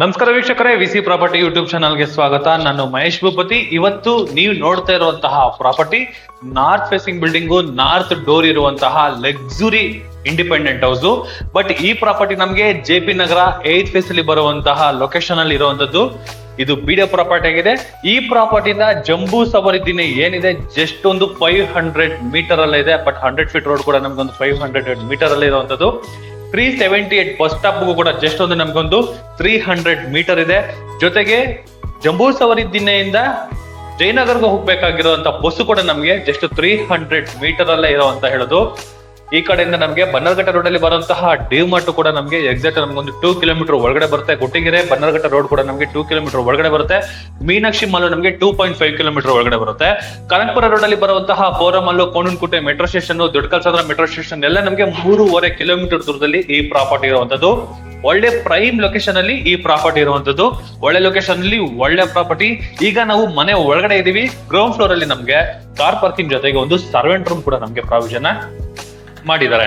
ನಮಸ್ಕಾರ ವೀಕ್ಷಕರೇ, VC property YouTube ಚಾನಲ್ಗೆ ಸ್ವಾಗತ. ನಾನು ಮಹೇಶ್ ಭೂಪತಿ. ಇವತ್ತು ನೀವು ನೋಡ್ತಾ ಇರುವಂತಹ property north facing building, north door ಇರುವಂತಹ ಲಕ್ಸುರಿ ಇಂಡಿಪೆಂಡೆಂಟ್ ಹೌಸ್. ಬಟ್ ಈ ಪ್ರಾಪರ್ಟಿ ನಮಗೆ JP ನಗರ 8th ಫೇಸ್ ಅಲ್ಲಿ ಬರುವಂತಹ ಲೊಕೇಶನ್ ಅಲ್ಲಿ ಇರುವಂತದ್ದು. ಇದು BD ಪ್ರಾಪರ್ಟಿ ಆಗಿದೆ. ಈ ಪ್ರಾಪರ್ಟಿನ ಜಂಬೂ ಸವರಿದ್ದೀನಿ ಏನಿದೆ ಜಸ್ಟ್ ಒಂದು 500 ಮೀಟರ್ ಅಲ್ಲೇ ಇದೆ. ಬಟ್ 100 ಫೀಟ್ ರೋಡ್ ಕೂಡ ನಮ್ಗೊಂದು 500 ಮೀಟರ್ ಅಲ್ಲೇ ಇರುವಂತದ್ದು. 378 ಬಸ್ ಸ್ಟಾಪ್ ಕೂಡ ಜಸ್ಟ್ ಒಂದು ನಮ್ಗೊಂದು 300 ಮೀಟರ್ ಇದೆ. ಜೊತೆಗೆ ಜಂಬೂ ಸವರಿ ದಿನ್ನೆಯಿಂದ ಜಯನಗರ್ಗೆ ಹೋಗ್ಬೇಕಾಗಿರುವಂತ ಬಸ್ ಕೂಡ ನಮ್ಗೆ ಜಸ್ಟ್ 300 ಮೀಟರ್ ಅಲ್ಲೇ ಇರೋ ಅಂತ ಹೇಳೋದು. ಈ ಕಡೆಯಿಂದ ನಮ್ಗೆ ಬನ್ನರ್ಘಟ್ಟ ರೋಡ್ ಅಲ್ಲಿ ಬರುವಂತಹ ಡಿಮಾರ್ಟ್ ಕೂಡ ನಮ್ಗೆ ಎಕ್ಸಾಕ್ಟ್ ನಮ್ಗೊಂದು 2 ಕಿಲೋಮೀಟರ್ ಒಳಗಡೆ ಬರುತ್ತೆ. ಗುಟ್ಟಿಗೆರೆ ಬನ್ನರ್ಘಟ್ಟ ರೋಡ್ ಕೂಡ ನಮ್ಗೆ 2 ಕಿಲೋಮೀಟರ್ ಒಳಗಡೆ ಬರುತ್ತೆ. ಮೀನಾಕ್ಷಿ ಮಾಲ್ ನಮ್ಗೆ 2.5 ಕಿಲೋಮೀಟರ್ ಒಳಗಡೆ ಬರುತ್ತೆ. ಕನಕಪುರ ರೋಡ್ ಅಲ್ಲಿ ಬರುವಂತಹ Forum mall, Konanakunte metro station, Doddakalsandra metro station ಎಲ್ಲ ನಮ್ಗೆ 3.5 ಕಿಲೋಮೀಟರ್ ದೂರದಲ್ಲಿ ಈ ಪ್ರಾಪರ್ಟಿ ಇರುವಂತದ್ದು. ಒಳ್ಳೆ ಪ್ರೈಮ್ ಲೊಕೇಶನ್ ಅಲ್ಲಿ ಈ ಪ್ರಾಪರ್ಟಿ ಇರುವಂತದ್ದು. ಒಳ್ಳೆ ಲೊಕೇಶನ್ ಅಲ್ಲಿ ಒಳ್ಳೆ ಪ್ರಾಪರ್ಟಿ. ಈಗ ನಾವು ಮನೆ ಒಳಗಡೆ ಇದೀವಿ. ಗ್ರೌಂಡ್ ಫ್ಲೋರ್ ಅಲ್ಲಿ ನಮ್ಗೆ ಕಾರ್ ಪಾರ್ಕಿಂಗ್ ಜೊತೆಗೆ ಒಂದು ಸರ್ವೆಂಟ್ ರೂಮ್ ಕೂಡ ನಮ್ಗೆ ಪ್ರಾವಿಷನ್ ಮಾಡಿದ್ದಾರೆ.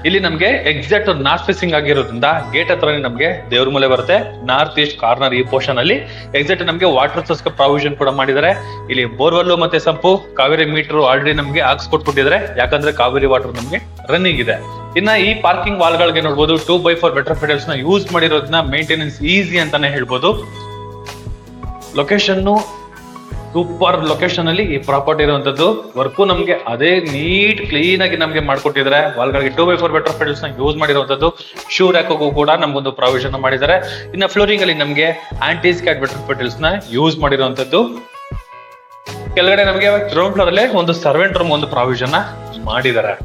ಇಲ್ಲಿ ನಮ್ಗೆ ಎಕ್ಸಾಕ್ಟ್ ನಾರ್ತ್ ಫೇಸಿಂಗ್ ಆಗಿರೋದ್ರಿಂದ ಗೇಟ್ ಹತ್ರನೇ ನಮ್ಗೆ ದೇವ್ರ ಮೂಲೆ ಬರುತ್ತೆ. ನಾರ್ತ್ ಈಸ್ಟ್ ಕಾರ್ನರ್ ಈ ಪೋರ್ಷನ್ ಅಲ್ಲಿ ಎಕ್ಸಾಕ್ಟ್ ನಮ್ಗೆ ವಾಟರ್ ಸೋರ್ಸ್ ಪ್ರಾವಿಷನ್ ಕೂಡ ಮಾಡಿದ್ದಾರೆ. ಇಲ್ಲಿ ಬೋರ್ವೆಲ್ ಮತ್ತೆ ಸಂಪು, ಕಾವೇರಿ ಮೀಟರ್ ಆಲ್ರೆಡಿ ನಮ್ಗೆ ಹಾಕ್ಸ್ಕೊಟ್ಬಿಟ್ಟಿದ್ದಾರೆ. ಯಾಕಂದ್ರೆ ಕಾವೇರಿ ವಾಟರ್ ನಮ್ಗೆ ರನ್ನಿಂಗ್ ಇದೆ. ಇನ್ನ ಈ ಪಾರ್ಕಿಂಗ್ ವಾಲ್ ಗಳಿಗೆ ನೋಡ್ಬೋದು 2x4 ಬೆಟರ್ ಫೆಡಲ್ಸ್ ನ ಯೂಸ್ ಮಾಡಿರೋದ್ರಿಂದ ಮೇಂಟೆನೆನ್ಸ್ ಈಸಿ ಅಂತಾನೆ ಹೇಳ್ಬೋದು. ಲೊಕೇಶನ್ ಸೂಪರ್ ಲೊಕೇಶನ್ ಅಲ್ಲಿ ಈ ಪ್ರಾಪರ್ಟಿ ಇರುವಂತದ್ದು. ವರ್ಕು ನಮ್ಗೆ ಅದೇ ನೀಟ್ ಕ್ಲೀನ್ ಆಗಿ ನಮ್ಗೆ ಮಾಡ್ಕೊಟ್ಟಿದ್ದಾರೆ. ವಾಲ್ಗಳಿಗೆ 2x4 ಬೆಟರ್ ಫೆಡಲ್ಸ್ ನ ಯೂಸ್ ಮಾಡಿರುವಂತದ್ದು. ಶೂ ರ್ಯಾಕ್ಗೂ ಕೂಡ ನಮ್ಗೊಂದು ಪ್ರಾವಿಷನ್ ಮಾಡಿದ್ದಾರೆ. ಇನ್ನ ಫ್ಲೋರಿಂಗ್ ಅಲ್ಲಿ ನಮ್ಗೆ ಆಂಟಿ ಸ್ಕ್ಯಾಟ್ ಬೆಟರ್ ಫೆಡಲ್ಸ್ ನ ಯೂಸ್ ಮಾಡಿರುವಂತದ್ದು. ಕೆಳಗಡೆ ನಮ್ಗೆ ಗ್ರೌಂಡ್ ಫ್ಲೋರ್ ಅಲ್ಲೇ ಒಂದು ಸರ್ವೆಂಟ್ ರೂಮ್ ಒಂದು ಪ್ರಾವಿಷನ್ ಮಾಡಿದ್ದಾರೆ.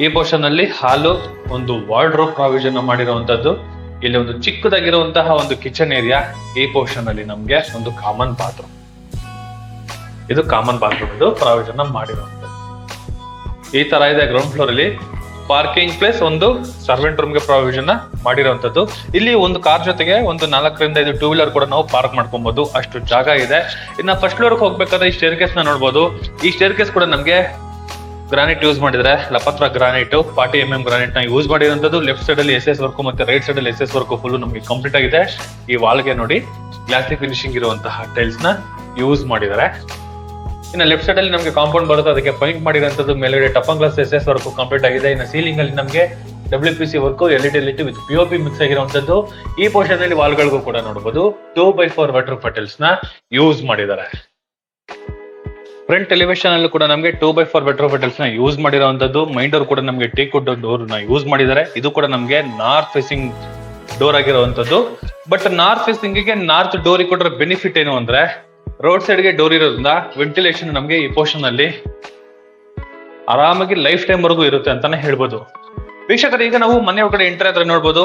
ಈ ಪೋರ್ಷನ್ ಅಲ್ಲಿ ಹಾಲು, ಒಂದು ವಾರ್ಡ್ರೋಬ್ ಪ್ರಾವಿಷನ್ ಮಾಡಿರುವಂತದ್ದು. ಇಲ್ಲಿ ಒಂದು ಚಿಕ್ಕದಾಗಿರುವಂತಹ ಒಂದು ಕಿಚನ್ ಏರಿಯಾ. ಈ ಪೋರ್ಷನ್ ಅಲ್ಲಿ ನಮ್ಗೆ ಒಂದು ಕಾಮನ್ ಬಾತ್ರೂಮ್, ಇದು ಕಾಮನ್ ಬಾತ್ರೂಮ್ ಇದು ಪ್ರಾವಿಷನ್ ಮಾಡಿರುವಂತದ್ದು. ಈ ತರ ಇದೆ ಗ್ರೌಂಡ್ ಫ್ಲೋರ್ ಅಲ್ಲಿ ಪಾರ್ಕಿಂಗ್ ಪ್ಲೇಸ್, ಒಂದು ಸರ್ವೆಂಟ್ ರೂಮ್ ಗೆ ಪ್ರಾವಿಷನ್ ಮಾಡಿರುವಂತದ್ದು. ಇಲ್ಲಿ ಒಂದು ಕಾರ್ ಜೊತೆಗೆ ಒಂದು 4ರಿಂದ 5 ಟೂ ವೀಲರ್ ಕೂಡ ನಾವು ಪಾರ್ಕ್ ಮಾಡ್ಕೊಬಹುದು, ಅಷ್ಟು ಜಾಗ ಇದೆ. ಇನ್ನ ಫಸ್ಟ್ ಫ್ಲೋರ್ ಹೋಗ್ಬೇಕಾದ್ರೆ ಈ ಸ್ಟೇರ್ ಕೇಸ್ ನ ನೋಡ್ಬೋದು. ಈ ಸ್ಟೇರ್ ಕೇಸ್ ಕೂಡ ನಮ್ಗೆ ಗ್ರಾನೈಟ್ ಯೂಸ್ ಮಾಡಿದ್ರೆ, ಲಪತ್ರ ಗ್ರಾನೈಟ್ 40 mm ಗ್ರಾನೈಟ್ ನ ಯೂಸ್ ಮಾಡಿರುವಂತದ್ದು. ಲೆಫ್ಟ್ ಸೈಡ್ ಅಲ್ಲಿ SS ವರ್ಕ್ ಮತ್ತೆ ರೈಟ್ ಸೈಡ್ ಅಲ್ಲಿ SS ವರ್ಕ್ ಫುಲ್ ನಮ್ಗೆ ಕಂಪ್ಲೀಟ್ ಆಗಿದೆ. ಈ ವಾಲ್ಗೆ ನೋಡಿ ಗ್ಲಾಸಿ ಫಿನಿಶಿಂಗ್ ಇರುವಂತಹ ಟೈಲ್ಸ್ ನ ಯೂಸ್ ಮಾಡಿದ್ದಾರೆ. ಇನ್ನು ಲೆಫ್ಟ್ ಸೈಡ್ ಅಲ್ಲಿ ನಮ್ಗೆ ಕಾಂಪೌಂಡ್ ಬರುತ್ತೆ, ಅದಕ್ಕೆ ಪೈಂಟ್ ಮಾಡಿರುವಂತದ್ದು. ಮೇಲ್ಗಡೆ toughen glass SS work complete ಆಗಿದೆ. ಇನ್ನು ಸೀಲಿಂಗ್ ಅಲ್ಲಿ ನಮ್ಗೆ WPC work, LED with POP mix ಆಗಿರುವಂತದ್ದು. ಈ ಪೋರ್ಷನ್ ಅಲ್ಲಿ ವಾಲ್ಗಳಿಗೂ ಕೂಡ ನೋಡಬಹುದು 2x4 ಬೆಟರ್ ಫೆಟಲ್ಸ್ ನ ಯೂಸ್ ಮಾಡಿದ್ದಾರೆ. ಫ್ರಂಟ್ ಎಲಿವೇಶನ್ ಅಲ್ಲೂ ಕೂಡ ನಮ್ಗೆ 2x4 ಬೆಟರ್ ಫೆಟಲ್ಸ್ ನ ಯೂಸ್ ಮಾಡಿರುವಂತದ್ದು. ಮೈನ್ ಡೋರ್ ಕೂಡ ನಮ್ಗೆ ಟೀಕ್ವುಡ್ ಡೋರ್ ನ ಯೂಸ್ ಮಾಡಿದ್ದಾರೆ. ಇದು ಕೂಡ ನಮ್ಗೆ ನಾರ್ತ್ ಫೇಸಿಂಗ್ ಡೋರ್ ಆಗಿರುವಂತದ್ದು. ಬಟ್ ನಾರ್ತ್ ಫೇಸಿಂಗ್ ಗೆ ನಾರ್ತ್ ಡೋರ್ ಕೊಟ್ಟಿರೋ ಬೆನಿಫಿಟ್ ಏನು ಅಂದ್ರೆ, ರೋಡ್ ಸೈಡ್ ಗೆ ಡೋರ್ ಇರೋದ್ರಿಂದ ವೆಂಟಿಲೇಷನ್ ನಮ್ಗೆ ಈ ಪೋರ್ಷನ್ ಅಲ್ಲಿ ಆರಾಮಾಗಿ ಲೈಫ್ ಟೈಮ್ ವರೆಗೂ ಇರುತ್ತೆ ಅಂತಾನೆ ಹೇಳ್ಬೋದು. ವೀಕ್ಷಕರು, ಈಗ ನಾವು ಮನೆ ಒಳಗಡೆ ಎಂಟರ್ ಆದ್ರೆ ನೋಡ್ಬೋದು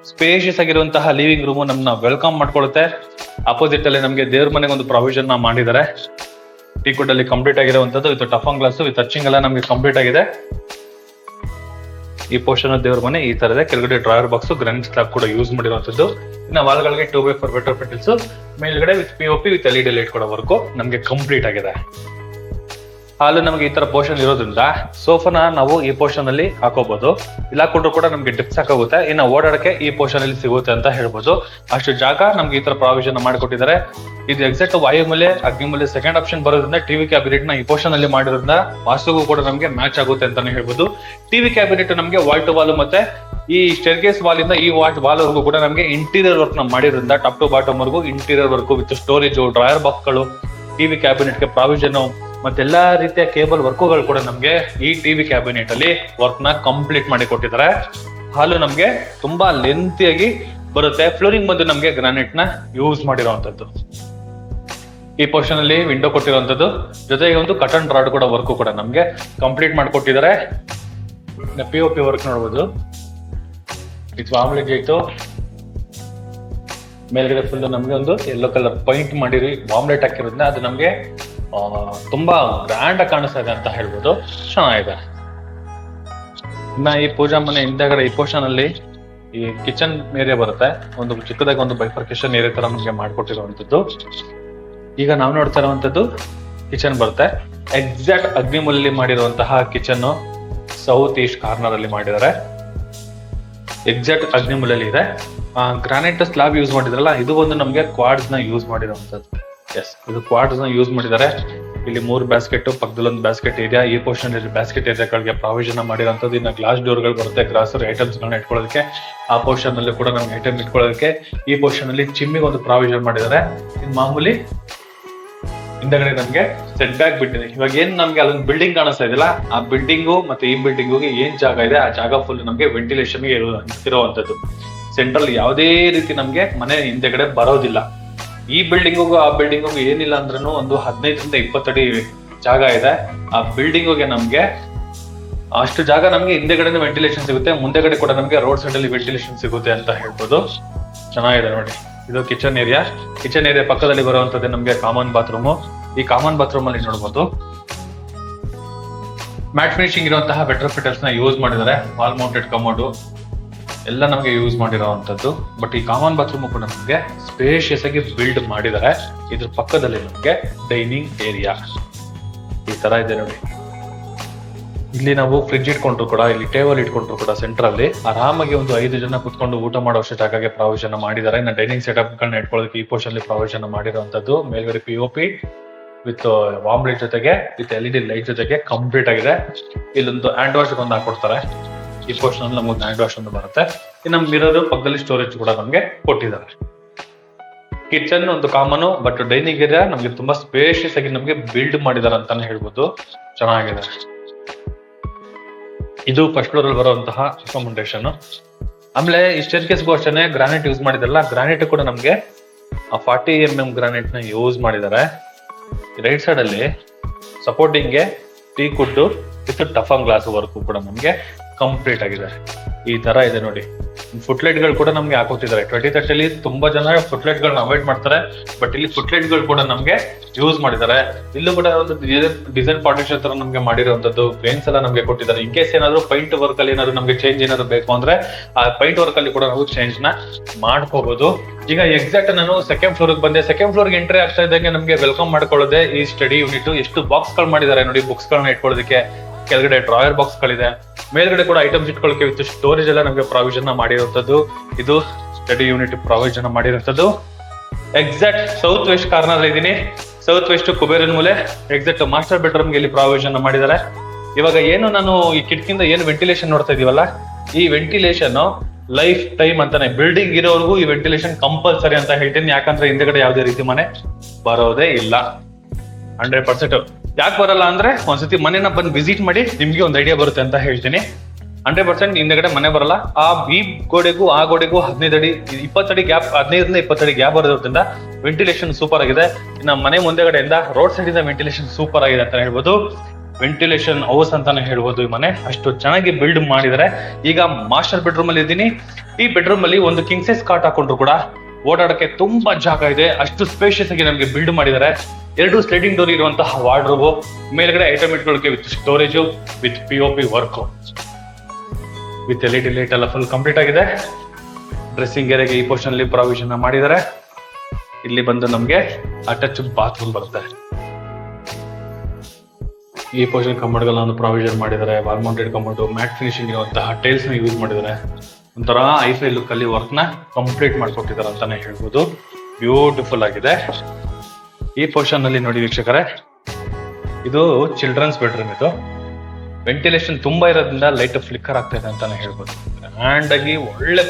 ಸ್ಪೇಷಿಯಸ್ ಆಗಿರುವಂತಹ ಲಿವಿಂಗ್ ರೂಮ್ ನಮ್ನ ವೆಲ್ಕಮ್ ಮಾಡ್ಕೊಳ್ಳುತ್ತೆ. ಅಪೋಸಿಟ್ ಅಲ್ಲಿ ನಮ್ಗೆ ದೇವ್ರ ಮನೆಗೆ ಒಂದು ಪ್ರಾವಿಷನ್ ಮಾಡಿದ್ದಾರೆ. ಟೀಕ್ವುಡ್ ಅಲ್ಲಿ ಕಂಪ್ಲೀಟ್ ಆಗಿರುವಂತದ್ದು. ಇದು ಟಫನ್ ಗ್ಲಾಸ್ ವಿತ್ ಟಚಿಂಗ್ ಎಲ್ಲ ನಮ್ಗೆ ಕಂಪ್ಲೀಟ್ ಆಗಿದೆ. ಈ ಪೋರ್ಷನ್ ದೇವ್ರ ಮನೆ ಈ ತರ ಇದೆ. ಕೆಳಗಡೆ ಡ್ರಾಯರ್ ಬಾಕ್ಸ್, ಗ್ರಾನೈಟ್ ಸ್ಲಾಬ್ ಕೂಡ ಯೂಸ್ ಮಾಡಿರುವಂತದ್ದು. ಇನ್ನು ವಾಲ್ಗಳಿಗೆ 2x4 ಬೆಟರ್ ಫೆಟಲ್ಸ್, ಮೇಲ್ಗಡೆ with POP with LED light ಕೂಡ ವರ್ಕು ನಮ್ಗೆ ಕಂಪ್ಲೀಟ್ ಆಗಿದೆ. ಹಾಲು ನಮಗೆ ಈ ತರ ಪೋರ್ಷನ್ ಇರೋದ್ರಿಂದ ಸೋಫಾನ ನಾವು ಈ ಪೋರ್ಷನ್ ಅಲ್ಲಿ ಹಾಕೋಬಹುದು. ಇಲ್ಲ ಕೊಟ್ಟರು ಕೂಡ ನಮ್ಗೆ ಡಿಪ್ ಸಾಕಾಗುತ್ತೆ. ಇನ್ನು ಓಡಾಡಕ್ಕೆ ಈ ಪೋರ್ಷನ್ ಅಲ್ಲಿ ಸಿಗುತ್ತೆ ಅಂತ ಹೇಳ್ಬೋದು. ಅಷ್ಟು ಜಾಗ ನಮ್ಗೆ ಈ ತರ ಪ್ರಾವಿಷನ್ ಮಾಡಿಕೊಟ್ಟಿದ್ದಾರೆ. ಇದು ಎಕ್ಸಾಕ್ಟ್ ವಾಯುಮೂಲೆ, ಅಗ್ನಿಮೂಲೆ ಸೆಕೆಂಡ್ ಆಪ್ಷನ್ ಬರೋದ್ರಿಂದ ಟಿವಿ ಕ್ಯಾಬಿನೆಟ್ ನ ಈ ಪೋರ್ಷನ್ ಅಲ್ಲಿ ಮಾಡಿರೋದ್ರಿಂದ ವಾಸ್ತುಗೂ ಕೂಡ ನಮ್ಗೆ ಮ್ಯಾಚ್ ಆಗುತ್ತೆ ಅಂತಾನೆ ಹೇಳ್ಬೋದು. ಟಿವಿ ಕ್ಯಾಬಿನೆಟ್ ನಮ್ಗೆ ವಾಲ್ ಟು ವಾಲ್ ಮತ್ತೆ ಈ ಸ್ಟೇರ್ಕೇಸ್ ವಾಲ್ ಇಂದ ಈ ವಾಲ್ ವರ್ಗೂ ಕೂಡ ನಮ್ಗೆ ಇಂಟೀರಿಯರ್ ವರ್ಕ್ ನ ಮಾಡಿರೋದ್ರಿಂದ ಟಾಪ್ ಟು ಬಾಟಮ್ ವರ್ಗೂ interior work with storage, drawer box ಗಳು, ಟಿವಿ ಕ್ಯಾಬಿನೆಟ್ ಗೆ ಪ್ರಾವಿಷನ್ ಮತ್ತೆ ಎಲ್ಲಾ ರೀತಿಯ ಕೇಬಲ್ ವರ್ಕುಗಳು ಕೂಡ ನಮ್ಗೆ ಈ ಟಿವಿ ಕ್ಯಾಬಿನೆಟ್ ಅಲ್ಲಿ ವರ್ಕ್ ನ ಕಂಪ್ಲೀಟ್ ಮಾಡಿ ಕೊಟ್ಟಿದ್ದಾರೆ. ಹಾಲು ನಮ್ಗೆ ತುಂಬಾ ಲೆಂತಿಯಾಗಿ ಬರುತ್ತೆ. ಫ್ಲೋರಿಂಗ್ ಬಂದು ನಮ್ಗೆ ಗ್ರಾನೈಟ್ ನ ಯೂಸ್ ಮಾಡಿರುವಂತದ್ದು. ಈ ಪೋರ್ಷನ್ ಅಲ್ಲಿ ವಿಂಡೋ ಕೊಟ್ಟಿರುವಂತದ್ದು, ಜೊತೆಗೆ ಒಂದು ಕಟನ್ ರಾಡ್ ಕೂಡ ವರ್ಕ್ ಕೂಡ ನಮ್ಗೆ ಕಂಪ್ಲೀಟ್ ಮಾಡ್ಕೊಟ್ಟಿದ್ದಾರೆ. POP ವರ್ಕ್ ನೋಡ್ಬೋದು. ಇದು ಮಾಮೂಲಿ ಗೇಟು, ಮೇಲ್ಗಡೆ ಫುಲ್ ನಮ್ಗೆ ಒಂದು ಯೆಲ್ಲೋ ಕಲರ್ ಪೈಂಟ್ ಮಾಡಿರಿ ಬಾಂಬ್ಲೆಟ್ ಹಾಕಿರೋದ್ರಿಂದ ಅದು ನಮ್ಗೆ ತುಂಬಾ ಗ್ರ್ಯಾಂಡ್ ಆಗಿ ಕಾಣಿಸ್ತಾ ಇದೆ ಅಂತ ಹೇಳ್ಬೋದು. ಚೆನ್ನಾಗಿದೆ. ಇನ್ನ ಈ ಪೂಜಾ ಮನೆ ಹಿಂದೆಗಡೆ ಈ ಪೋರ್ಷನ್ ಅಲ್ಲಿ ಈ ಕಿಚನ್ ಏರಿಯಾ ಬರುತ್ತೆ. ಒಂದು ಚಿಕ್ಕದಾಗಿ ಒಂದು ಬೈಫರ್ಕೇಶನ್ ಏರಿಯಾ ತರ ನಮ್ಗೆ ಮಾಡ್ಕೊಟ್ಟಿರುವಂತದ್ದು. ಈಗ ನಾವು ನೋಡ್ತಾ ಇರುವಂತದ್ದು ಕಿಚನ್ ಬರುತ್ತೆ. ಎಕ್ಸಾಕ್ಟ್ ಅಗ್ನಿಮೂಲೆಯಲ್ಲಿ ಮಾಡಿರುವಂತಹ ಕಿಚನ್ ಸೌತ್ ಈಸ್ಟ್ ಕಾರ್ನರ್ ಅಲ್ಲಿ ಮಾಡಿದ್ದಾರೆ. ಎಕ್ಸಾಕ್ಟ್ ಅಗ್ನಿಮೂಲೆಯಲ್ಲಿ ಇದೆ. ಗ್ರಾನೈಟ್ ಸ್ಲಾಬ್ ಯೂಸ್ ಮಾಡಿದ್ರಲ್ಲ, ಇದು ಒಂದು ನಮಗೆ ಕ್ವಾಡ್ಸ್ ನ ಯೂಸ್ ಮಾಡಿರೋಂಥದ್ದು. ಎಸ್, ಇದು ಕ್ವಾಡ್ಸ್ ನ ಯೂಸ್ ಮಾಡಿದ್ದಾರೆ. ಇಲ್ಲಿ 3 ಬ್ಯಾಸ್ಕೆಟ್, ಪಕ್ಕದಲ್ಲಿ ಒಂದು ಬ್ಯಾಸ್ಕೆಟ್ ಏರಿಯಾ, ಈ ಪೋರ್ಷನ್ ಬ್ಯಾಸ್ಕೆಟ್ ಏರಿಯಾಗಳಿಗೆ ಪ್ರಾವಿಷನ್ ಮಾಡಿರೋಂಥದ್ದು. ಇನ್ನು ಗ್ಲಾಸ್ ಡೋರ್ಗಳು ಬರುತ್ತೆ, ಗ್ರಾಸರಿ ಐಟಮ್ಸ್ ಗಳನ್ನ ಇಟ್ಕೊಳ್ಳೋದಕ್ಕೆ. ಆ ಪೋರ್ಷನ್ ಅಲ್ಲಿ ಕೂಡ ನಮ್ಗೆ ಐಟಮ್ ಇಟ್ಕೊಳ್ಳೋದಕ್ಕೆ. ಈ ಪೋರ್ಷನ್ ಅಲ್ಲಿ ಚಿಮ್ಮಿಗೆ ಒಂದು ಪ್ರಾವಿಷನ್ ಮಾಡಿದ್ದಾರೆ. ಇನ್ನು ಮಾಮೂಲಿ ಹಿಂದಗಡೆ ನಮ್ಗೆ ಸೆಟ್ ಬ್ಯಾಕ್ ಬಿಟ್ಟಿದೆ. ಇವಾಗ ಏನ್ ನಮ್ಗೆ ಅದೊಂದು ಬಿಲ್ಡಿಂಗ್ ಕಾಣಿಸ್ತಾ ಇದೆಯಲ್ಲ, ಆ ಬಿಲ್ಡಿಂಗು ಮತ್ತೆ ಈ ಬಿಲ್ಡಿಂಗ್ಗೆ ಏನ್ ಜಾಗ ಇದೆ, ಆ ಜಾಗ ಫುಲ್ ನಮ್ಗೆ ವೆಂಟಿಲೇಷನ್ ಇರುವಂತದ್ದು. ಸೆಂಟ್ರಲ್ ಯಾವುದೇ ರೀತಿ ನಮ್ಗೆ ಮನೆ ಹಿಂದೆಗಡೆ ಬರೋದಿಲ್ಲ. ಈ ಬಿಲ್ಡಿಂಗಿಗೂ ಆ ಬಿಲ್ಡಿಂಗಿಗೂ ಏನಿಲ್ಲ ಅಂದ್ರೂ ಒಂದು 15ರಿಂದ 20 ಅಡಿ ಜಾಗ ಇದೆ. ಆ ಬಿಲ್ಡಿಂಗಿಗೆ ನಮ್ಗೆ ಅಷ್ಟು ಜಾಗ ನಮ್ಗೆ ಹಿಂದೆಗಡೆ ವೆಂಟಿಲೇಷನ್ ಸಿಗುತ್ತೆ, ಮುಂದೆಗಡೆ ಕೂಡ ನಮ್ಗೆ ರೋಡ್ ಸೈಡ್ ಅಲ್ಲಿ ವೆಂಟಿಲೇಷನ್ ಸಿಗುತ್ತೆ ಅಂತ ಹೇಳ್ಬೋದು. ಚೆನ್ನಾಗಿದೆ ನೋಡಿ. ಇದು ಕಿಚನ್ ಏರಿಯಾ. ಕಿಚನ್ ಏರಿಯಾ ಪಕ್ಕದಲ್ಲಿ ಬರುವಂತದ್ದು ನಮ್ಗೆ ಕಾಮನ್ ಬಾತ್ರೂಮ್. ಈ ಕಾಮನ್ ಬಾತ್ರೂಮ್ ಅಲ್ಲಿ ನೋಡ್ಬೋದು ಮ್ಯಾಟ್ ಫಿನಿಶಿಂಗ್ ಇರುವಂತಹ ಬೆಟರ್ ಫಿಟರ್ಸ್ ನ ಯೂಸ್ ಮಾಡಿದ್ದಾರೆ. ವಾಲ್ ಮೌಂಟೆಡ್ ಕಮೋಡ್ ಎಲ್ಲ ನಮ್ಗೆ ಯೂಸ್ ಮಾಡಿರೋವಂಥದ್ದು. ಬಟ್ ಈ ಕಾಮನ್ ಬಾತ್ರೂಮ್ ಕೂಡ ನಮ್ಗೆ ಸ್ಪೇಷಿಯಸ್ ಆಗಿ ಬಿಲ್ಡ್ ಮಾಡಿದ್ದಾರೆ. ಇದ್ರ ಪಕ್ಕದಲ್ಲಿ ನಮ್ಗೆ ಡೈನಿಂಗ್ ಏರಿಯಾ ಈ ತರ ಇದೆ ನೋಡಿ. ಇಲ್ಲಿ ನಾವು ಫ್ರಿಡ್ಜ್ ಇಟ್ಕೊಂಡ್ರು ಕೂಡ, ಇಲ್ಲಿ ಟೇಬಲ್ ಇಟ್ಕೊಂಡ್ರು ಕೂಡ ಸೆಂಟರ್ ಅಲ್ಲಿ ಆರಾಮಾಗಿ ಒಂದು 5 ಜನ ಕುತ್ಕೊಂಡು ಊಟ ಮಾಡೋಷ್ಟು ಜಾಗಕ್ಕೆ ಪ್ರಾವಿಷನ್ ಮಾಡಿದ್ದಾರೆ. ಇನ್ನು ಡೈನಿಂಗ್ ಸೆಟಪ್ ಗಳನ್ನ ಇಟ್ಕೊಳ್ಳೋದಕ್ಕೆ ಈ ಪೋರ್ಷನ್ ಅಲ್ಲಿ ಪ್ರಾವಿಷನ್ ಮಾಡಿರುವಂತದ್ದು. ಮೇಲ್ಗಡೆ POP ವಿತ್ ವಾರ್ಮ್ ಲೈಟ್ ಜೊತೆಗೆ ವಿತ್ LED ಲೈಟ್ ಜೊತೆಗೆ ಕಂಪ್ಲೀಟ್ ಆಗಿದೆ. ಇಲ್ಲೊಂದು ಹ್ಯಾಂಡ್ ವಾಶ್ ಒಂದು ಹಾಕೊಡ್ತಾರೆ. ಈ ಪೋರ್ಷನ್ ಅಲ್ಲಿ ನಮಗೆ ಹ್ಯಾಂಡ್ ವಾಶ್ ಒಂದು ಬರುತ್ತೆ. ಇನ್ನು ಮಿರರ್ ಪಕ್ಕದಲ್ಲಿ ಸ್ಟೋರೇಜ್ ಕೂಡ ನಮ್ಗೆ ಕೊಟ್ಟಿದ್ದಾರೆ. ಕಿಚನ್ ಒಂದು ಕಾಮನ್, ಬಟ್ ಡೈನಿಂಗ್ ಏರಿಯಾ ನಮ್ಗೆ ತುಂಬಾ ಸ್ಪೇಷಿಯಸ್ ಆಗಿ ನಮ್ಗೆ ಬಿಲ್ಡ್ ಮಾಡಿದ್ದಾರೆ ಅಂತಾನೆ ಹೇಳ್ಬೋದು. ಚೆನ್ನಾಗಿದೆ. ಇದು ಫಸ್ಟ್ ಫ್ಲೋರ್ ಅಲ್ಲಿ ಬರುವಂತಹ ಅಕಾಮಡೇಷನ್. ಆಮೇಲೆ ಈ ಸ್ಟೇರ್ಕೇಸ್ಗೂ ಅಷ್ಟೇ ಗ್ರಾನೈಟ್ ಯೂಸ್ ಮಾಡಿದಾರಲ್ಲ, ಗ್ರಾನೈಟ್ ಕೂಡ ನಮ್ಗೆ 40 mm ಗ್ರಾನೈಟ್ ನ ಯೂಸ್ ಮಾಡಿದ್ದಾರೆ. ರೈಟ್ ಸೈಡ್ ಅಲ್ಲಿ ಸಪೋರ್ಟಿಂಗ್ ಗೆ teak wood with toughen glass work ಕೂಡ ನಮ್ಗೆ ಕಂಪ್ಲೀಟ್ ಆಗಿದೆ. ಈ ತರ ಇದೆ ನೋಡಿ. ಫುಟ್ಲೈಟ್ ಗಳು ಕೂಡ ನಮ್ಗೆ ಹಾಕೋತಿದ್ದಾರೆ. 2030 ಅಲ್ಲಿ ತುಂಬಾ ಜನ ಫುಟ್ಲೈಟ್ ಗಳನ್ನ ಅವಾಯ್ಡ್ ಮಾಡ್ತಾರೆ, ಬಟ್ ಇಲ್ಲಿ ಫುಟ್ಲೈಟ್ ಗಳು ಕೂಡ ನಮ್ಗೆ ಯೂಸ್ ಮಾಡಿದ್ದಾರೆ. ಇಲ್ಲೂ ಕೂಡ ಒಂದು ಡಿಸೈನ್ ಪಾರ್ಟಿಷನ್ ತರ ನಮ್ಗೆ ಮಾಡಿರುವಂತದ್ದು. ಫ್ರೇಮ್ಸ್ ಎಲ್ಲ ನಮ್ಗೆ ಕೊಟ್ಟಿದ್ದಾರೆ. ಇನ್ ಕೇಸ್ ಏನಾದ್ರು ಪೈಂಟ್ ವರ್ಕ್ ಅಲ್ಲಿ ಏನಾದ್ರು ನಮ್ಗೆ ಚೇಂಜ್ ಏನಾದ್ರು ಬೇಕು ಅಂದ್ರೆ ಆ ಪೈಂಟ್ ವರ್ಕ್ ಅಲ್ಲಿ ಕೂಡ ನಾವು ಚೇಂಜ್ ನ ಮಾಡ್ಕೋಬಹುದು. ಈಗ ಎಕ್ಸಾಕ್ಟ್ ನಾನು ಸೆಕೆಂಡ್ ಫ್ಲೋರ್ ಬಂದೆ. ಸೆಕೆಂಡ್ ಫ್ಲೋರ್ ಗೆ ಎಂಟ್ರಿ ಆಗ್ತಾ ಇದ್ದಂಗೆ ನಮ್ಗೆ ವೆಲ್ಕಮ್ ಮಾಡ್ಕೊಳ್ಳೋದೆ ಈ ಸ್ಟಡಿ ಯೂನಿಟ್. ಎಷ್ಟು ಬಾಕ್ಸ್ ಗಳು ಮಾಡಿದ್ದಾರೆ ನೋಡಿ, ಬುಕ್ಸ್ ಗಳನ್ನ ಇಟ್ಕೊಳ್ಳೋದಕ್ಕೆ. ಕೆಳಗಡೆ ಡ್ರಾಯರ್ ಬಾಕ್ಸ್ ಗಳಿದೆ. ಮೇಲ್ಗಡೆ ಕೂಡ ಐಟಮ್ಸ್ ಇಟ್ಕೊಳ್ಳೋಕೆ ವಿತ್ ಸ್ಟೋರೇಜ್ ಎಲ್ಲ ನಮಗೆ ಪ್ರಾವಿಷನ್ ಮಾಡಿರುವಂತದ್ದು. ಇದು ಸ್ಟಡಿ ಯೂನಿಟ್ ಪ್ರಾವಿಷನ್ ಮಾಡಿರುವಂತದ್ದು. ಎಕ್ಸಾಕ್ಟ್ ಸೌತ್ ವೆಸ್ಟ್ ಕಾರ್ನರ್ ಇದೀನಿ. ಸೌತ್ ವೆಸ್ಟ್ ಕುಬೇರನ್ ಮೂಲೆ. ಎಕ್ಸಾಕ್ಟ್ ಮಾಸ್ಟರ್ ಬೆಡ್ರೂಮ್ ಗೆ ಇಲ್ಲಿ ಪ್ರಾವಿಷನ್ ಮಾಡಿದ್ದಾರೆ. ಇವಾಗ ಏನು ನಾನು ಈ ಕಿಟಕಿಯಿಂದ ಏನು ವೆಂಟಿಲೇಷನ್ ನೋಡ್ತಾ ಇದೀವಲ್ಲ, ಈ ವೆಂಟಿಲೇಷನ್ ಲೈಫ್ ಟೈಮ್ ಅಂತಾನೆ. ಬಿಲ್ಡಿಂಗ್ ಇರೋವರೆಗೂ ಈ ವೆಂಟಿಲೇಷನ್ ಕಂಪಲ್ಸರಿ ಅಂತ ಹೇಳ್ತೀನಿ. ಯಾಕಂದ್ರೆ ಹಿಂದೆಗಡೆ ಯಾವುದೇ ರೀತಿ ಮನೆ ಬರೋದೇ ಇಲ್ಲ. 100%. ಯಾಕೆ ಬರಲ್ಲ ಅಂದ್ರೆ ಒಂದ್ಸತಿ ಮನೆನ ಬಂದು ವಿಸಿಟ್ ಮಾಡಿ, ನಿಮ್ಗೆ ಒಂದು ಐಡಿಯಾ ಬರುತ್ತೆ ಅಂತ ಹೇಳ್ತೀನಿ. 100% ಹಿಂದೆಗಡೆ ಮನೆ ಬರಲ್ಲ. ಈ ಗೋಡೆಗೂ ಆ ಗೋಡೆಗೂ 15 ಅಡಿ 20 ಅಡಿ ಗ್ಯಾಪ್, 15ರಿಂದ 20 ಅಡಿ ಗ್ಯಾಪ್ ಬರೋದ್ರಿಂದ ವೆಂಟಿಲೇಷನ್ ಸೂಪರ್ ಆಗಿದೆ. ಇನ್ನು ಮನೆ ಮುಂದೆಗಡೆಯಿಂದ ರೋಡ್ ಸೈಡ್ ಇಂದ ವೆಂಟಿಲೇಷನ್ ಸೂಪರ್ ಆಗಿದೆ ಅಂತ ಹೇಳ್ಬೋದು. ವೆಂಟಿಲೇಷನ್ ಹೌಸ್ ಅಂತಾನೆ ಹೇಳ್ಬೋದು. ಈ ಮನೆ ಅಷ್ಟು ಚೆನ್ನಾಗಿ ಬಿಲ್ಡ್ ಮಾಡಿದ್ದಾರೆ. ಈಗ ಮಾಸ್ಟರ್ ಬೆಡ್ರೂಮ್ ಅಲ್ಲಿ ಇದ್ದೀನಿ. ಈ ಬೆಡ್ರೂಮ್ ಅಲ್ಲಿ ಒಂದು ಕಿಂಗ್ ಸೈಜ್ ಕಾಟ್ ಹಾಕೊಂಡ್ರು ಕೂಡ ಓಡಾಡಕ್ಕೆ ತುಂಬಾ ಜಾಗ ಇದೆ. ಅಷ್ಟು ಸ್ಪೇಷಿಯಸ್ ಆಗಿ ನಮ್ಗೆ ಬಿಲ್ಡ್ ಮಾಡಿದ್ದಾರೆ. 2 ಸ್ಲೈಡಿಂಗ್ ಡೋರ್ ಇರುವಂತಹ ವಾರ್ಡ್ರೋಬ್, ಮೇಲ್ಗಡೆ ಐಟಮ್ ಇಟ್ಕೊಳ್ಳೋಕೆ with storage with POP work with LED light ಎಲ್ಲ ಫುಲ್ ಕಂಪ್ಲೀಟ್ ಆಗಿದೆ. ಡ್ರೆಸ್ಸಿಂಗ್ ಏರಿಯಾಗೆ ಈ ಪೋರ್ಷನ್ ಅಲ್ಲಿ ಪ್ರಾವಿಷನ್ ಮಾಡಿದ್ದಾರೆ. ಇಲ್ಲಿ ಬಂದು ನಮ್ಗೆ ಅಟ್ಯಾಚ್ ಬಾತ್ರೂಮ್ ಬರುತ್ತೆ. ಈ ಪೋರ್ಷನ್ ಕಮೋಡ್ಗಳನ್ನ ಒಂದು ಪ್ರಾವಿಷನ್ ಮಾಡಿದ್ದಾರೆ. Wall mounted commode, mat finishing ಇರುವಂತಹ ಟೈಲ್ಸ್ ನ ಯೂಸ್ ಮಾಡಿದ್ದಾರೆ. ಒಂಥರ ಐಫೈ ಲುಕ್ ಅಲ್ಲಿ ವರ್ಕ್ ನ ಕಂಪ್ಲೀಟ್ ಮಾಡ್ಕೊಟ್ಟಿದ್ದಾರೆ ಅಂತಾನೆ ಹೇಳ್ಬೋದು. ಬ್ಯೂಟಿಫುಲ್ ಆಗಿದೆ. ಈ ಪೋರ್ಷನ್ ಅಲ್ಲಿ ನೋಡಿ ವೀಕ್ಷಕರೇ, ಇದು ಚಿಲ್ಡ್ರನ್ಸ್ ಬೆಡ್ರೂಮ್. ಇದು ವೆಂಟಿಲೇಷನ್ ತುಂಬಾ ಇರೋದ್ರಿಂದ ಲೈಟ್ ಫ್ಲಿಕ್ಕರ್ ಆಗ್ತಾ ಇದೆ ಅಂತಾನೆ ಹೇಳ್ಬೋದು. ಗ್ರ್ಯಾಂಡ್ ಆಗಿ ಒಳ್ಳೆ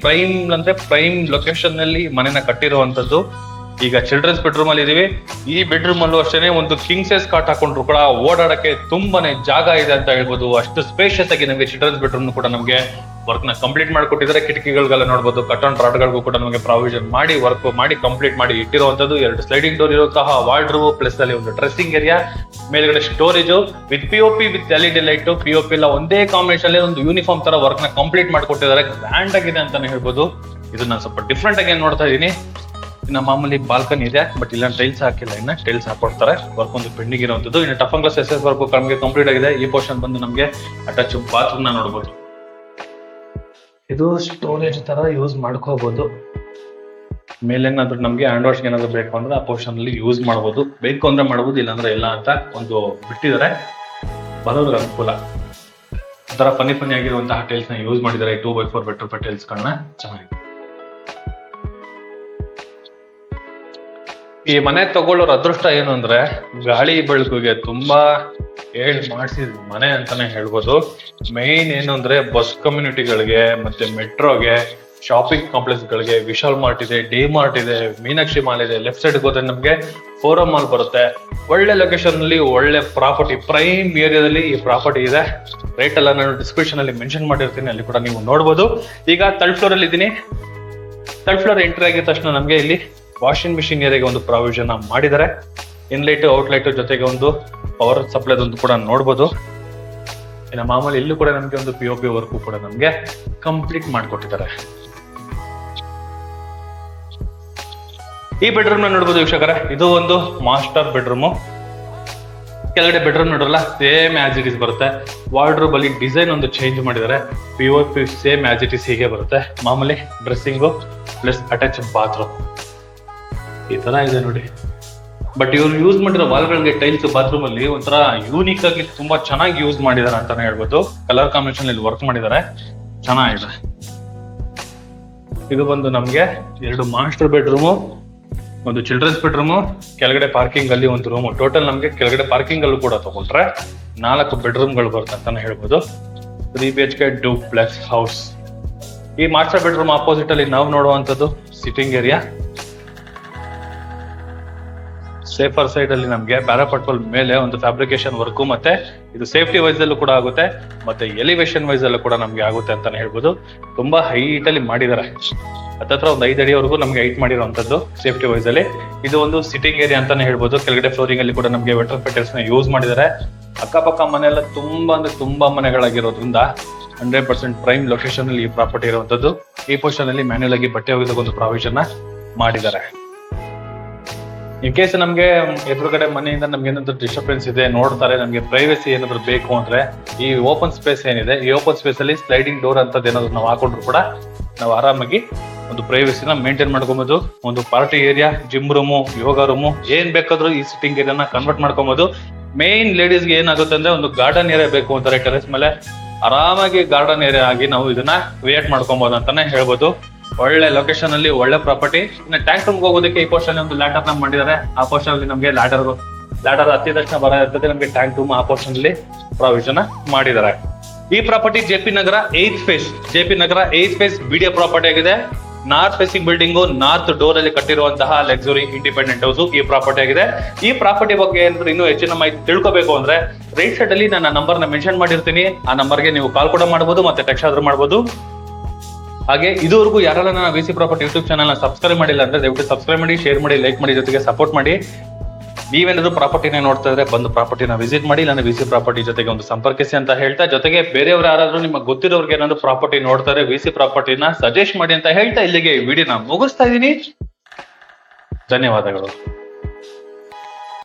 ಪ್ರೈಮ್ ಅಂದ್ರೆ ಪ್ರೈಮ್ ಲೊಕೇಶನ್ ನಲ್ಲಿ ಮನೆನ ಕಟ್ಟಿರುವಂತದ್ದು. ಈಗ ಚಿಲ್ಡ್ರನ್ಸ್ ಬೆಡ್ರೂಮ್ ಅಲ್ಲಿ ಇದೀವಿ. ಈ ಬೆಡ್ರೂಮ್ ಅಲ್ಲೂ ಅಷ್ಟೇ ಒಂದು ಕಿಂಗ್ ಸೈಜ್ ಕಾಟ್ ಹಾಕೊಂಡ್ರು ಕೂಡ ಓಡಾಡಕ್ಕೆ ತುಂಬಾನೇ ಜಾಗ ಇದೆ ಅಂತ ಹೇಳ್ಬೋದು. ಅಷ್ಟು ಸ್ಪೇಷಿಯಸ್ ಆಗಿ ನಮಗೆ ಚಿಲ್ಡ್ರನ್ಸ್ ಬೆಡ್ರೂಮ್ ಕೂಡ ನಮಗೆ ವರ್ಕ್ ನ ಕಂಪ್ಲೀಟ್ ಮಾಡ್ಕೊಟ್ಟಿದ್ದಾರೆ. ಕಿಟಕಿಗಳಿಗೆಲ್ಲ ನೋಡಬಹುದು. ಕಟ್ ಅಂಡ್ ರಾಡ್ಗಳಿಗೂ ಕೂಡ ನಮಗೆ ಪ್ರಾವಿಷನ್ ಮಾಡಿ ವರ್ಕ್ ಮಾಡಿ ಕಂಪ್ಲೀಟ್ ಮಾಡಿ ಇಟ್ಟಿರುವಂತದ್ದು. 2 ಸ್ಲೈಡಿಂಗ್ ಡೋರ್ ಇರುವಂತಹ ವಾರ್ಡ್ರೋಬ್ ಪ್ಲಸ್ ಅಲ್ಲಿ ಒಂದು ಡ್ರೆಸ್ಸಿಂಗ್ ಏರಿಯಾ, ಮೇಲ್ಗಡೆ storage with POP with LED light. POP ಎಲ್ಲ ಒಂದೇ ಕಾಂಬಿನೇಷನ್ ಅಲ್ಲಿ ಒಂದು ಯೂನಿಫಾರ್ಮ್ ತರ ವರ್ಕ್ ನ ಕಂಪ್ಲೀಟ್ ಮಾಡ್ಕೊಟ್ಟಿದ್ದಾರೆ. ಗ್ರ್ಯಾಂಡ್ ಆಗಿದೆ ಅಂತಾನೆ ಹೇಳ್ಬೋದು. ಇದು ನಾನು ಸ್ವಲ್ಪ ಡಿಫ್ರೆಂಟ್ ಆಗಿ ನೋಡ್ತಾ ಇದೀನಿ. ಇನ್ನು ಮಾಮೂಲಿ ಬಾಲ್ಕನಿ ಇದೆ, ಬಟ್ ಇಲ್ಲ ಟೈಲ್ಸ್ ಹಾಕಿಲ್ಲ. ಇನ್ನ ಟೈಲ್ಸ್ ಹಾಕೊಡ್ತಾರೆ. ವರ್ಕ್ ಒಂದು ಪೆಂಡಿಂಗ್ ಇರುವಂತದ್ದು. ಇನ್ನು ಟಫನ್ ಗ್ಲಾಸ್ SS ವರ್ಕ್ ನಮಗೆ ಕಂಪ್ಲೀಟ್ ಆಗಿದೆ. ಈ ಪೋರ್ಷನ್ ಬಂದು ನಮಗೆ ಅಟ್ಯಾಚ್ ಬಾತ್ರೂಮ್ ನ ನೋಡಬಹುದು. ಇದು ಸ್ಟೋರೇಜ್ ತರ ಯೂಸ್ ಮಾಡ್ಕೋಬಹುದು. ಮೇಲೇನಾದ್ರೂ ನಮ್ಗೆ ಹ್ಯಾಂಡ್ ವಾಶ್ ಏನಾದ್ರು ಬೇಕು ಅಂದ್ರೆ ಆ ಪೋರ್ಷನ್ ಅಲ್ಲಿ ಯೂಸ್ ಮಾಡಬಹುದು. ಬೇಕು ಅಂದ್ರೆ ಮಾಡಬಹುದು, ಇಲ್ಲಾಂದ್ರೆ ಇಲ್ಲ ಅಂತ ಒಂದು ಬಿಟ್ಟಿದ್ದಾರೆ. ಬರೋದ್ರ ಅನುಕೂಲ. ಒಂಥರ ಫನಿ ಆಗಿರುವಂತಹ ಟೈಲ್ಸ್ ನ ಯೂಸ್ ಮಾಡಿದ್ದಾರೆ. 2x4 ಬೆಡ್ ಟೈಲ್ಸ್ ಗಳನ್ನ ಚೆನ್ನಾಗಿದೆ. ಈ ಮನೆ ತಗೊಳ್ಳೋರ್ ಅದೃಷ್ಟ ಏನು ಅಂದ್ರೆ ಗಾಳಿ ಬೆಳಕಿಗೆ ತುಂಬಾ ಮಾಡಿಸಿದ ಮನೆ ಅಂತಾನೆ ಹೇಳ್ಬೋದು. ಮೇನ್ ಏನು ಅಂದ್ರೆ ಬಸ್ ಕಮ್ಯುನಿಟಿಗಳಿಗೆ ಮತ್ತೆ ಮೆಟ್ರೋಗೆ, ಶಾಪಿಂಗ್ ಕಾಂಪ್ಲೆಕ್ಸ್ ಗಳಿಗೆ, ವಿಶಾಲ್ ಮಾರ್ಟ್ ಇದೆ, ಡಿ ಮಾರ್ಟ್ ಇದೆ, ಮೀನಾಕ್ಷಿ ಮಾಲ್ ಇದೆ. ಲೆಫ್ಟ್ ಸೈಡ್ ಹೋದ್ರೆ ನಮ್ಗೆ ಫೋರಂ ಮಾಲ್ ಬರುತ್ತೆ. ಒಳ್ಳೆ ಲೊಕೇಶನ್ ಅಲ್ಲಿ ಒಳ್ಳೆ ಪ್ರಾಪರ್ಟಿ, ಪ್ರೈಮ್ ಏರಿಯಾದಲ್ಲಿ ಈ ಪ್ರಾಪರ್ಟಿ ಇದೆ. ರೇಟ್ ಎಲ್ಲ ನಾನು ಡಿಸ್ಕ್ರಿಪ್ಷನ್ ಅಲ್ಲಿ ಮೆನ್ಷನ್ ಮಾಡಿರ್ತೀನಿ, ಅಲ್ಲಿ ಕೂಡ ನೀವು ನೋಡ್ಬೋದು. ಈಗ ಥರ್ಡ್ ಫ್ಲೋರ್ ಅಲ್ಲಿ ಇದ್ದೀನಿ. ಥರ್ಡ್ ಫ್ಲೋರ್ ಎಂಟ್ರಿ ಆಗಿದ ತಕ್ಷಣ ನಮ್ಗೆ ಇಲ್ಲಿ ವಾಷಿಂಗ್ ಮಿಷಿನ್ ಏರಿಯಾಗೆ ಒಂದು ಪ್ರಾವಿಷನ್ ಮಾಡಿದ್ದಾರೆ. ಇನ್ಲೈಟ್ ಔಟ್ಲೈಟ್ ಜೊತೆಗೆ ಒಂದು ಪವರ್ ಸಪ್ಲೈದೊಂದು ಕೂಡ ನೋಡ್ಬೋದು. ಇನ್ನು ಮಾಮೂಲಿ ಇಲ್ಲೂ ಕೂಡ ನಮ್ಗೆ ಒಂದು POP ವರ್ಕ್ ಕೂಡ ನಮ್ಗೆ ಕಂಪ್ಲೀಟ್ ಮಾಡಿಕೊಟ್ಟಿದ್ದಾರೆ. ಈ ಬೆಡ್ರೂಮ್ ನ ನೋಡ್ಬೋದು ವೀಕ್ಷಕರೇ, ಇದು ಒಂದು ಮಾಸ್ಟರ್ ಬೆಡ್ರೂಮ್. ಕೆಳಗಡೆ ಬೆಡ್ರೂಮ್ ನೋಡ್ರಲ್ಲ, ಸೇಮ್ ಆಸ್ ಇಟ್ ಇಸ್ ಬರುತ್ತೆ. ವಾರ್ಡ್ರೋಬ್ ಅಲ್ಲಿ ಡಿಸೈನ್ ಒಂದು ಚೇಂಜ್ ಮಾಡಿದ್ದಾರೆ. POP same as it is ಹೀಗೆ ಬರುತ್ತೆ. ಮಾಮೂಲಿ ಡ್ರೆಸ್ಸಿಂಗು ಪ್ಲಸ್ ಅಟ್ಯಾಚ್ ಬಾತ್ರೂಮ್ ಈ ತರ ಇದೆ ನೋಡಿ. ಬಟ್ ಇವ್ರು ಯೂಸ್ ಮಾಡಿರೋ ವಾಲ್ಗಳಿಗೆ ಟೈಲ್ಸ್ ಬಾತ್ರೂಮ್ ಅಲ್ಲಿ ಒಂಥರ ಯೂನಿಕ್ ಆಗಿ ತುಂಬಾ ಚೆನ್ನಾಗಿ ಯೂಸ್ ಮಾಡಿದಾರೆ ಅಂತಾನೆ ಹೇಳ್ಬೋದು. ಕಲರ್ ಕಾಂಬಿನೇಷನ್ ಇಲ್ಲಿ ವರ್ಕ್ ಮಾಡಿದ್ದಾರೆ, ಚೆನ್ನಾಗಿದೆ. ಇದು ಬಂದು ನಮ್ಗೆ 2 ಮಾಸ್ಟರ್ ಬೆಡ್ರೂಮು, ಒಂದು ಚಿಲ್ಡ್ರನ್ಸ್ ಬೆಡ್ರೂಮು, ಕೆಳಗಡೆ ಪಾರ್ಕಿಂಗ್ ಅಲ್ಲಿ ಒಂದು ರೂಮು. ಟೋಟಲ್ ನಮ್ಗೆ ಕೆಳಗಡೆ ಪಾರ್ಕಿಂಗ್ ಅಲ್ಲೂ ಕೂಡ ತಗೊಂಡ್ರೆ 4 ಬೆಡ್ರೂಮ್ ಗಳು ಬರುತ್ತೆ ಅಂತಾನೆ ಹೇಳ್ಬೋದು. 3 BHK ಡೂಪ್ಲೆಕ್ಸ್ ಹೌಸ್. ಈ ಮಾಸ್ಟರ್ ಬೆಡ್ರೂಮ್ ಆಪೋಸಿಟ್ ಅಲ್ಲಿ ನಾವು ನೋಡುವಂತದ್ದು ಸಿಟ್ಟಿಂಗ್ ಏರಿಯಾ. ಸೇಫರ್ ಸೈಡ್ ಅಲ್ಲಿ ನಮ್ಗೆ ಪ್ಯಾರಾಪಟ್ವಲ್ ಮೇಲೆ ಒಂದು ಫ್ಯಾಬ್ರಿಕೇಶನ್ ವರ್ಕ್, ಮತ್ತೆ ಇದು ಸೇಫ್ಟಿ ವೈಸ್ ಅಲ್ಲೂ ಕೂಡ ಆಗುತ್ತೆ, ಮತ್ತೆ ಎಲಿವೇಶನ್ ವೈಸ್ ಅಲ್ಲೂ ಕೂಡ ನಮ್ಗೆ ಆಗುತ್ತೆ ಅಂತಾನೆ ಹೇಳ್ಬೋದು. ತುಂಬಾ ಹೈಟ್ ಅಲ್ಲಿ ಮಾಡಿದ್ದಾರೆ, ಹತ್ತತ್ರ ಒಂದು 5 ಅಡಿವರೆಗೂ ನಮ್ಗೆ ಹೈಟ್ ಮಾಡಿರುವಂತದ್ದು ಸೇಫ್ಟಿ ವೈಸ್ ಅಲ್ಲಿ. ಇದು ಒಂದು ಸಿಟ್ಟಿಂಗ್ ಏರಿಯಾ ಅಂತಾನೆ ಹೇಳ್ಬೋದು. ಕೆಳಗಡೆ ಫ್ಲೋರಿಂಗ್ ಅಲ್ಲಿ ಕೂಡ ನಮ್ಗೆ ವೆಟರ್ ಫೆಟರ್ಸ್ ನ ಯೂಸ್ ಮಾಡಿದ್ದಾರೆ. ಅಕ್ಕಪಕ್ಕ ಮನೆ ಎಲ್ಲ ತುಂಬಾ ಮನೆಗಳಾಗಿರೋದ್ರಿಂದ 100% ಪ್ರೈಮ್ ಲೊಕೇಶನ್ ಅಲ್ಲಿ ಈ ಪ್ರಾಪರ್ಟಿ ಇರುವಂತದ್ದು. ಈ ಪೊಸಿಷನ್ ಅಲ್ಲಿ ಮ್ಯಾನ್ಯಲ್ ಆಗಿ ಬಟ್ಟೆ ಒಗೆದ ಒಂದು ಪ್ರಾವಿಷನ್ ಮಾಡಿದ್ದಾರೆ. ಇನ್ ಕೇಸ್ ನಮ್ಗೆ ಎದುರುಗಡೆ ಮನೆಯಿಂದ ನಮ್ಗೆ ಏನಾದ್ರು ಡಿಸ್ಟರ್ಬೆನ್ಸ್ ಇದೆ, ನೋಡ್ತಾರೆ, ನಮ್ಗೆ ಪ್ರೈವಸಿ ಏನಾದ್ರು ಬೇಕು ಅಂದ್ರೆ ಈ ಓಪನ್ ಸ್ಪೇಸ್ ಏನಿದೆ, ಈ ಓಪನ್ ಸ್ಪೇಸ್ ಅಲ್ಲಿ ಸ್ಲೈಡಿಂಗ್ ಡೋರ್ ಅಂತ ಏನಾದ್ರು ನಾವು ಹಾಕೊಂಡ್ರು ಕೂಡ ನಾವು ಆರಾಮಾಗಿ ಒಂದು ಪ್ರೈವಸಿನ ಮೇಂಟೈನ್ ಮಾಡ್ಕೊಬಹುದು. ಒಂದು ಪಾರ್ಟಿ ಏರಿಯಾ, ಜಿಮ್ ರೂಮು, ಯೋಗ ರೂಮು, ಏನ್ ಬೇಕಾದ್ರೂ ಈ ಸಿಟ್ಟಿಂಗ್ ಏರಿಯಾನ ಕನ್ವರ್ಟ್ ಮಾಡ್ಕೊಬಹುದು. ಮೇನ್ ಲೇಡೀಸ್ಗೆ ಏನಾಗುತ್ತೆ ಅಂದ್ರೆ ಒಂದು ಗಾರ್ಡನ್ ಏರಿಯಾ ಬೇಕು ಅಂತಾರೆ. ಟೆರೆಸ್ ಮೇಲೆ ಆರಾಮಾಗಿ ಗಾರ್ಡನ್ ಏರಿಯಾ ಆಗಿ ನಾವು ಇದನ್ನ ಕ್ರಿಯೇಟ್ ಮಾಡ್ಕೊಬಹುದು ಅಂತಾನೆ ಹೇಳ್ಬೋದು. ಒಳ್ಳೆ ಲೊಕೇಶನ್ ಅಲ್ಲಿ ಒಳ್ಳೆ ಪ್ರಾಪರ್ಟಿ. ಇನ್ನು ಟ್ಯಾಂಕ್ ರೂಮ್ ಹೋಗೋದಕ್ಕೆ ಈ ಪೋರ್ಷನ್ ಒಂದು ಲ್ಯಾಡರ್ ನ ಮಾಡಿದ್ದಾರೆ. ಆ ಪೋರ್ಷನ್ ಅಲ್ಲಿ ನಮ್ಗೆ ಲ್ಯಾಡರ್ ಹತ್ತಿದ ತಕ್ಷಣ ಬರ ಇರ್ತದೆ ನಮ್ಗೆ ಟ್ಯಾಂಕ್ ರೂಮ್. ಆ ಪೋರ್ಷನ್ ಅಲ್ಲಿ ಪ್ರಾವಿಷನ್ ಮಾಡಿದ್ದಾರೆ. ಈ ಪ್ರಾಪರ್ಟಿ JP ನಗರ 8th ಫೇಸ್ BDA ಪ್ರಾಪರ್ಟಿ ಆಗಿದೆ. North facing building, north door ಅಲ್ಲಿ ಕಟ್ಟಿರುವಂತಹ ಲಕ್ಸುರಿ ಇಂಡಿಪೆಂಡೆಂಟ್ ಹೌಸ್ ಈ ಪ್ರಾಪರ್ಟಿ ಆಗಿದೆ. ಈ ಪ್ರಾಪರ್ಟಿ ಬಗ್ಗೆ ಏನಾದ್ರು ಇನ್ನೂ ಹೆಚ್ಚಿನ ಮಾಹಿತಿ ತಿಳ್ಕೋಬೇಕು ಅಂದ್ರೆ ರೈಟ್ ಸೈಡ್ ಅಲ್ಲಿ ನನ್ನ ನಂಬರ್ ನ ಮೆನ್ಷನ್ ಮಾಡಿರ್ತೀನಿ. ಆ ನಂಬರ್ಗೆ ನೀವು ಕಾಲ್ ಕೂಡ ಮಾಡಬಹುದು, ಮತ್ತೆ ಟೆಕ್ಸ್ಟ್ ಆದ್ರೂ ಮಾಡಬಹುದು. ಹಾಗೆ ಇದುವರೆಗೂ ಯಾರೆಲ್ಲ ನನ್ನ VC ಪ್ರಾಪರ್ಟಿ ಯೂಟ್ಯೂಬ್ ಚಾನಲ್ ನ ಸಬ್ಸ್ಕ್ರೈಬ್ ಮಾಡಿಲ್ಲ ಅಂದ್ರೆ ದಯವಿಟ್ಟು ಸಬ್ಸ್ಕ್ರೈಬ್ ಮಾಡಿ, ಶೇರ್ ಮಾಡಿ, ಲೈಕ್ ಮಾಡಿ, ಜೊತೆಗೆ ಸಪೋರ್ಟ್ ಮಾಡಿ. ನೀವೇನಾದ್ರು ಪ್ರಾಪರ್ಟಿನ ನೋಡ್ತಾ ಇದ್ರೆ ಬಂದು ಪ್ರಾಪರ್ಟಿನ ವಿಸಿಟ್ ಮಾಡಿ, ನಾನು VC ಪ್ರಾಪರ್ಟಿ ಜೊತೆಗೆ ಒಂದು ಸಂಪರ್ಕಿಸಿ ಅಂತ ಹೇಳ್ತಾ, ಜೊತೆಗೆ ಬೇರೆಯವರು ಯಾರಾದ್ರೂ ನಿಮಗೆ ಗೊತ್ತಿರೋರ್ಗೆ ಏನಾದ್ರು ಪ್ರಾಪರ್ಟಿ ನೋಡ್ತಾರೆ VC ಪ್ರಾಪರ್ಟಿನ ಸಜೆಸ್ಟ್ ಮಾಡಿ ಅಂತ ಹೇಳ್ತಾ ಇಲ್ಲಿಗೆ ವಿಡಿಯೋನ ಮುಗಿಸ್ತಾ ಇದ್ದೀನಿ. ಧನ್ಯವಾದಗಳು.